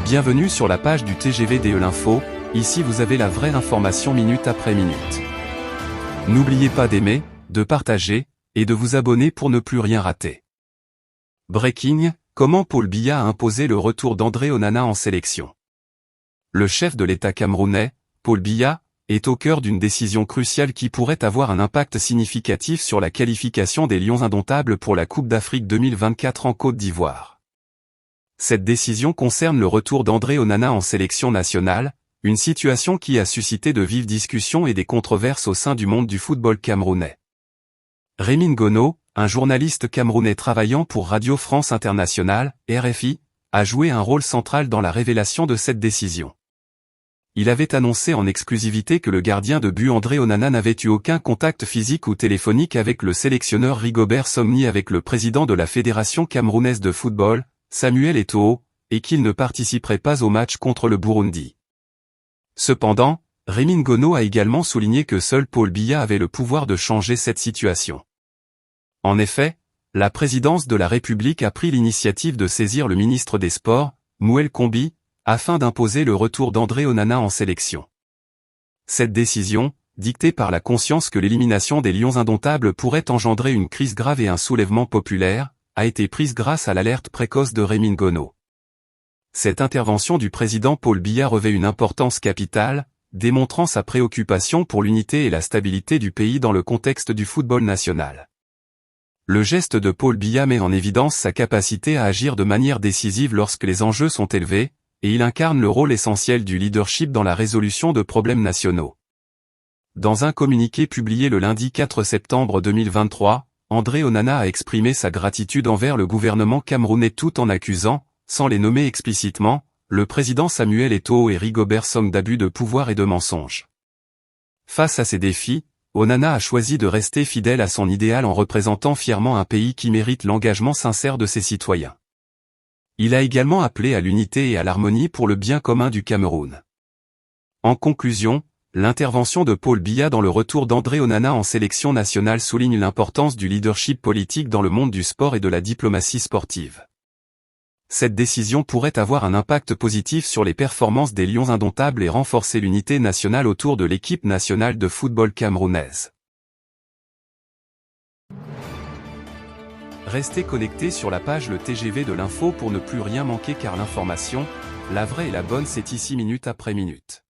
Bienvenue sur la page du TGV DE l'Info, ici vous avez la vraie information minute après minute. N'oubliez pas d'aimer, de partager, et de vous abonner pour ne plus rien rater. Breaking, comment Paul Biya a imposé le retour d'André Onana en sélection. Le chef de l'État camerounais, Paul Biya, est au cœur d'une décision cruciale qui pourrait avoir un impact significatif sur la qualification des Lions indomptables pour la Coupe d'Afrique 2024 en Côte d'Ivoire. Cette décision concerne le retour d'André Onana en sélection nationale, une situation qui a suscité de vives discussions et des controverses au sein du monde du football camerounais. Rémi Ngono, un journaliste camerounais travaillant pour Radio France Internationale, RFI, a joué un rôle central dans la révélation de cette décision. Il avait annoncé en exclusivité que le gardien de but André Onana n'avait eu aucun contact physique ou téléphonique avec le sélectionneur Rigobert Song ni avec le président de la Fédération camerounaise de football, Samuel Eto'o, et qu'il ne participerait pas au match contre le Burundi. Cependant, Rémi Ngono a également souligné que seul Paul Biya avait le pouvoir de changer cette situation. En effet, la présidence de la République a pris l'initiative de saisir le ministre des Sports, Mouel Kombi, afin d'imposer le retour d'André Onana en sélection. Cette décision, dictée par la conscience que l'élimination des Lions indomptables pourrait engendrer une crise grave et un soulèvement populaire, a été prise grâce à l'alerte précoce de Rémi Ngono. Cette intervention du président Paul Biya revêt une importance capitale, démontrant sa préoccupation pour l'unité et la stabilité du pays dans le contexte du football national. Le geste de Paul Biya met en évidence sa capacité à agir de manière décisive lorsque les enjeux sont élevés, et il incarne le rôle essentiel du leadership dans la résolution de problèmes nationaux. Dans un communiqué publié le lundi 4 septembre 2023, André Onana a exprimé sa gratitude envers le gouvernement camerounais tout en accusant, sans les nommer explicitement, le président Samuel Eto'o et Rigobert Song d'abus de pouvoir et de mensonges. Face à ces défis, Onana a choisi de rester fidèle à son idéal en représentant fièrement un pays qui mérite l'engagement sincère de ses citoyens. Il a également appelé à l'unité et à l'harmonie pour le bien commun du Cameroun. En conclusion, l'intervention de Paul Biya dans le retour d'André Onana en sélection nationale souligne l'importance du leadership politique dans le monde du sport et de la diplomatie sportive. Cette décision pourrait avoir un impact positif sur les performances des Lions indomptables et renforcer l'unité nationale autour de l'équipe nationale de football camerounaise. Restez connectés sur la page Le TGV de l'Info pour ne plus rien manquer car l'information, la vraie et la bonne c'est ici minute après minute.